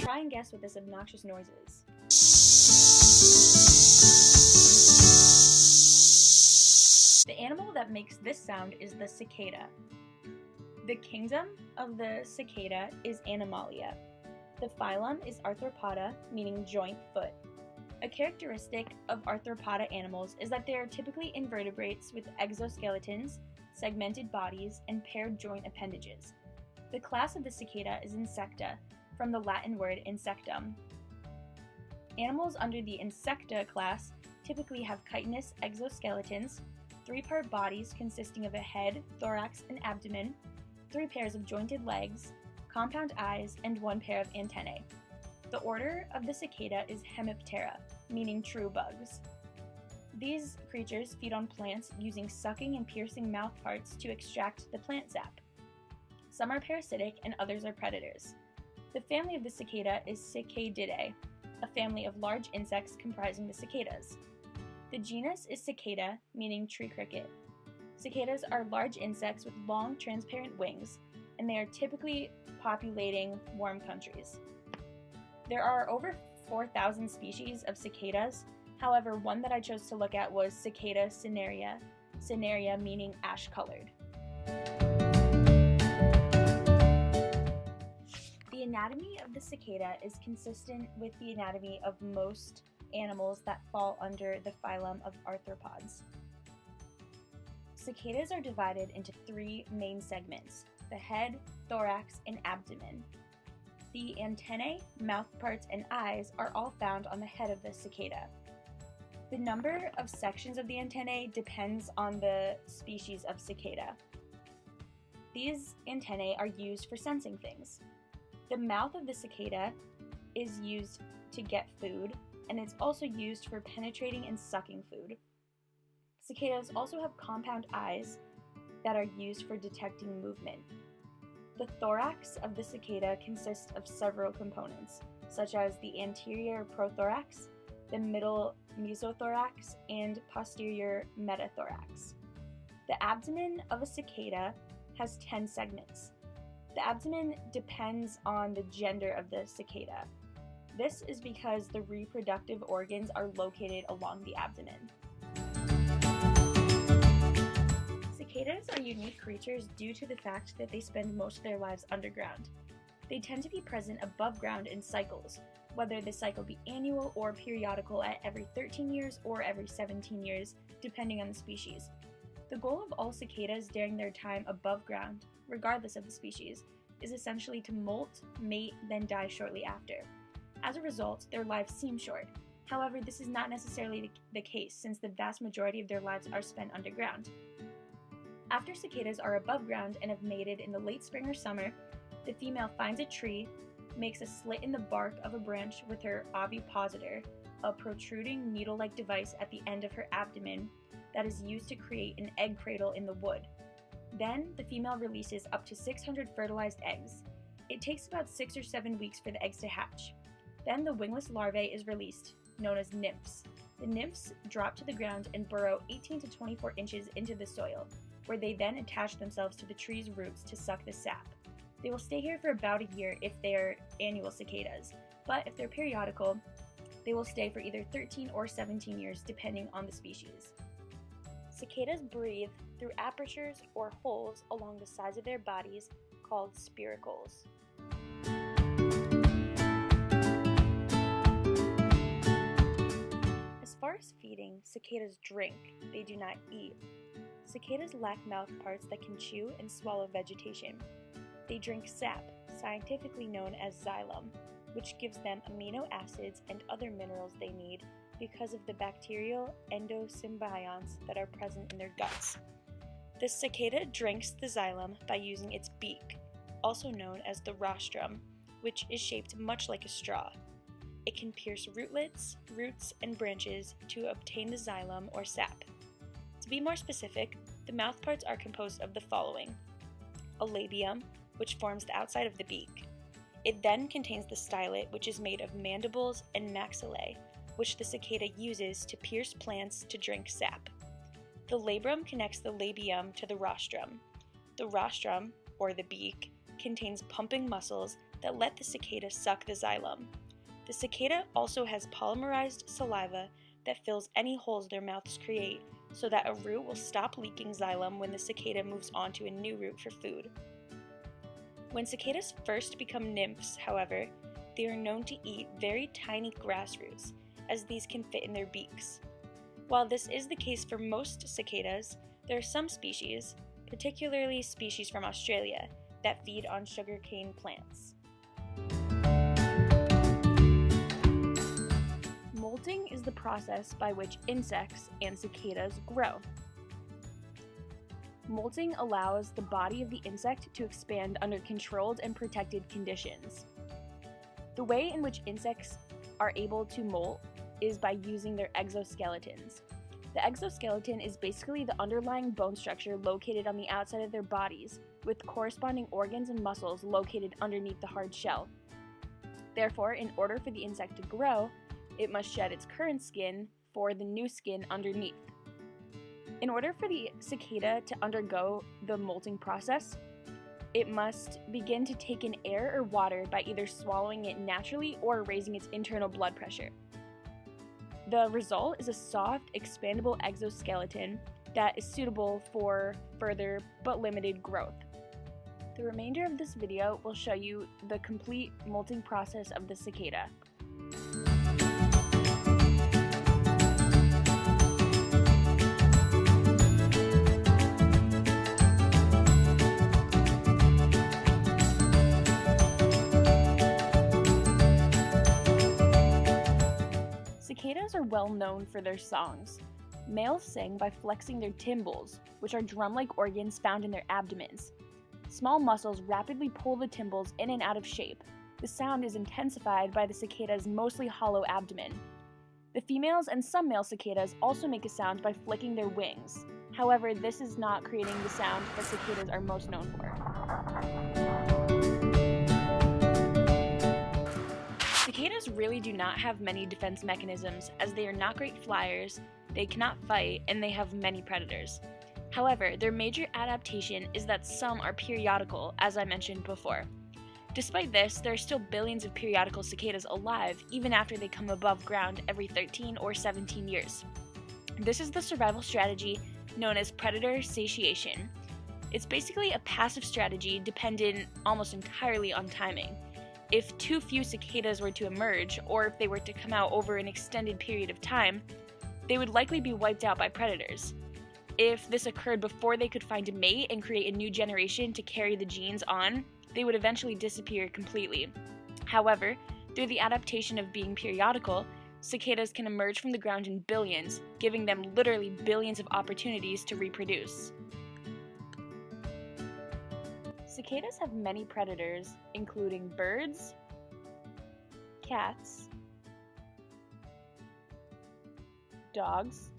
Try and guess what this obnoxious noise is. The animal that makes this sound is the cicada. The kingdom of the cicada is Animalia. The phylum is Arthropoda, meaning joint foot. A characteristic of arthropoda animals is that they are typically invertebrates with exoskeletons, segmented bodies, and paired joint appendages. The class of the cicada is Insecta, from the Latin word insectum. Animals under the Insecta class typically have chitinous exoskeletons, 3-part bodies consisting of a head, thorax, and abdomen, 3 pairs of jointed legs, compound eyes, and 1 pair of antennae. The order of the cicada is Hemiptera, meaning true bugs. These creatures feed on plants using sucking and piercing mouth parts to extract the plant sap. Some are parasitic and others are predators. The family of the cicada is Cicadidae, a family of large insects comprising the cicadas. The genus is Cicada, meaning tree cricket. Cicadas are large insects with long, transparent wings, and they are typically populating warm countries. There are over 4,000 species of cicadas. However, one that I chose to look at was Cicada cinerea, cinerea meaning ash-colored. The anatomy of the cicada is consistent with the anatomy of most animals that fall under the phylum of arthropods. Cicadas are divided into 3 main segments: the head, thorax, and abdomen. The antennae, mouthparts, and eyes are all found on the head of the cicada. The number of sections of the antennae depends on the species of cicada. These antennae are used for sensing things. The mouth of the cicada is used to get food, and it's also used for penetrating and sucking food. Cicadas also have compound eyes that are used for detecting movement. The thorax of the cicada consists of several components, such as the anterior prothorax, the middle mesothorax, and posterior metathorax. The abdomen of a cicada has 10 segments. The abdomen depends on the gender of the cicada. This is because the reproductive organs are located along the abdomen. Cicadas are unique creatures due to the fact that they spend most of their lives underground. They tend to be present above ground in cycles, whether the cycle be annual or periodical at every 13 years or every 17 years, depending on the species. The goal of all cicadas during their time above ground, regardless of the species, is essentially to molt, mate, then die shortly after. As a result, their lives seem short. However, this is not necessarily the case, since the vast majority of their lives are spent underground. After cicadas are above ground and have mated in the late spring or summer, the female finds a tree, makes a slit in the bark of a branch with her ovipositor, a protruding needle-like device at the end of her abdomen that is used to create an egg cradle in the wood. Then, the female releases up to 600 fertilized eggs. It takes about 6 or 7 weeks for the eggs to hatch. Then the wingless larvae is released, known as nymphs. The nymphs drop to the ground and burrow 18 to 24 inches into the soil, where they then attach themselves to the tree's roots to suck the sap. They will stay here for about a year if they're annual cicadas, but if they're periodical, they will stay for either 13 or 17 years depending on the species. Cicadas breathe through apertures or holes along the sides of their bodies called spiracles. As far as feeding, cicadas drink, they do not eat. Cicadas lack mouth parts that can chew and swallow vegetation. They drink sap, scientifically known as xylem, which gives them amino acids and other minerals they need because of the bacterial endosymbionts that are present in their guts. The cicada drinks the xylem by using its beak, also known as the rostrum, which is shaped much like a straw. It can pierce rootlets, roots, and branches to obtain the xylem or sap. To be more specific, the mouthparts are composed of the following: a labium, which forms the outside of the beak. It then contains the stylet, which is made of mandibles and maxillae, which the cicada uses to pierce plants to drink sap. The labrum connects the labium to the rostrum. The rostrum, or the beak, contains pumping muscles that let the cicada suck the xylem. The cicada also has polymerized saliva that fills any holes their mouths create, so that a root will stop leaking xylem when the cicada moves on to a new root for food. When cicadas first become nymphs, however, they are known to eat very tiny grass roots, as these can fit in their beaks. While this is the case for most cicadas, there are some species, particularly species from Australia, that feed on sugarcane plants. Molting is the process by which insects and cicadas grow. Molting allows the body of the insect to expand under controlled and protected conditions. The way in which insects are able to molt is by using their exoskeletons. The exoskeleton is basically the underlying bone structure located on the outside of their bodies, with corresponding organs and muscles located underneath the hard shell. Therefore, in order for the insect to grow, it must shed its current skin for the new skin underneath. In order for the cicada to undergo the molting process, it must begin to take in air or water by either swallowing it naturally or raising its internal blood pressure. The result is a soft, expandable exoskeleton that is suitable for further but limited growth. The remainder of this video will show you the complete molting process of the cicada. Cicadas are well known for their songs. Males sing by flexing their tymbals, which are drum-like organs found in their abdomens. Small muscles rapidly pull the tymbals in and out of shape. The sound is intensified by the cicada's mostly hollow abdomen. The females and some male cicadas also make a sound by flicking their wings. However, this is not creating the sound that cicadas are most known for. Cicadas really do not have many defense mechanisms, as they are not great flyers, they cannot fight, and they have many predators. However, their major adaptation is that some are periodical, as I mentioned before. Despite this, there are still billions of periodical cicadas alive even after they come above ground every 13 or 17 years. This is the survival strategy known as predator satiation. It's basically a passive strategy dependent almost entirely on timing. If too few cicadas were to emerge, or if they were to come out over an extended period of time, they would likely be wiped out by predators. If this occurred before they could find a mate and create a new generation to carry the genes on, they would eventually disappear completely. However, through the adaptation of being periodical, cicadas can emerge from the ground in billions, giving them literally billions of opportunities to reproduce. Cicadas have many predators, including birds, cats, dogs,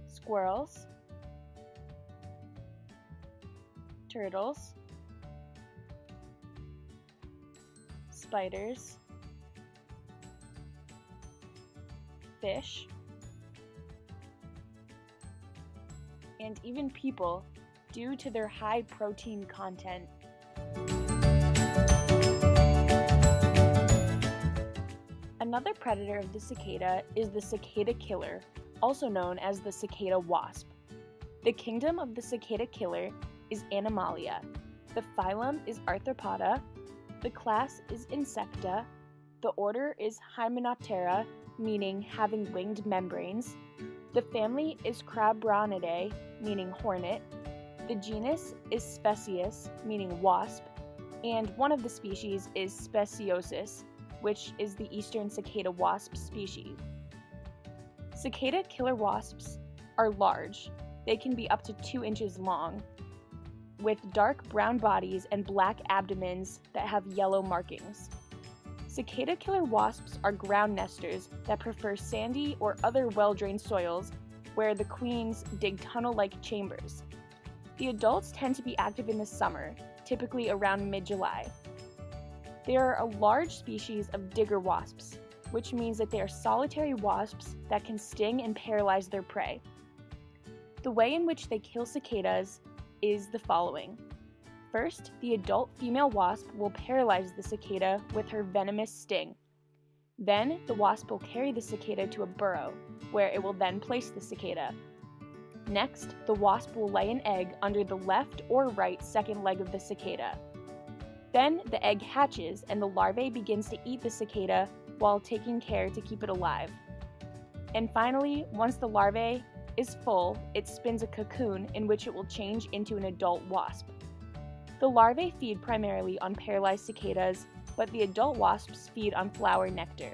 squirrels, turtles, spiders, fish, and even people due to their high protein content. Another predator of the cicada is the cicada killer, also known as the cicada wasp. The kingdom of the cicada killer is Animalia. The phylum is Arthropoda. The class is Insecta. The order is Hymenoptera, meaning having winged membranes. The family is Crabronidae, meaning hornet. The genus is Specius, meaning wasp. And one of the species is Speciosus, which is the eastern cicada wasp species. Cicada killer wasps are large. They can be up to 2 inches long, with dark brown bodies and black abdomens that have yellow markings. Cicada killer wasps are ground nesters that prefer sandy or other well-drained soils where the queens dig tunnel-like chambers. The adults tend to be active in the summer, typically around mid-July. They are a large species of digger wasps, which means that they are solitary wasps that can sting and paralyze their prey. The way in which they kill cicadas is the following. First, the adult female wasp will paralyze the cicada with her venomous sting. Then, the wasp will carry the cicada to a burrow, where it will then place the cicada. Next, the wasp will lay an egg under the left or right second leg of the cicada. Then, the egg hatches and the larvae begins to eat the cicada while taking care to keep it alive. And finally, once the larvae is full, it spins a cocoon in which it will change into an adult wasp. The larvae feed primarily on paralyzed cicadas, but the adult wasps feed on flower nectar.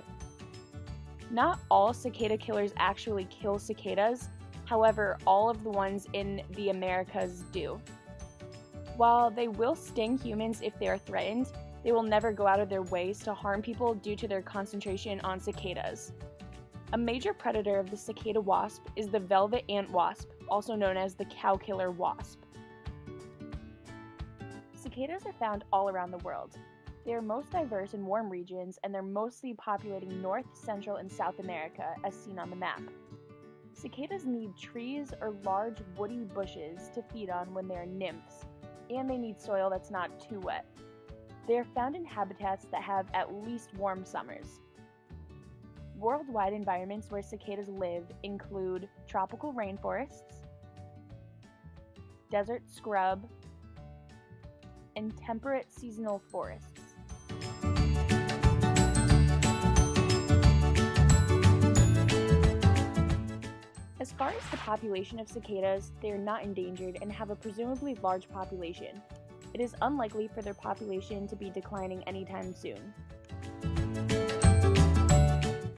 Not all cicada killers actually kill cicadas, however, all of the ones in the Americas do. While they will sting humans if they are threatened, they will never go out of their ways to harm people due to their concentration on cicadas. A major predator of the cicada wasp is the velvet ant wasp, also known as the cow killer wasp. Cicadas are found all around the world. They are most diverse in warm regions, and they're mostly populating North, Central, and South America, as seen on the map. Cicadas need trees or large woody bushes to feed on when they are nymphs, and they need soil that's not too wet. They are found in habitats that have at least warm summers. Worldwide environments where cicadas live include tropical rainforests, desert scrub, and temperate seasonal forests. As far as the population of cicadas, they are not endangered and have a presumably large population. It is unlikely for their population to be declining anytime soon.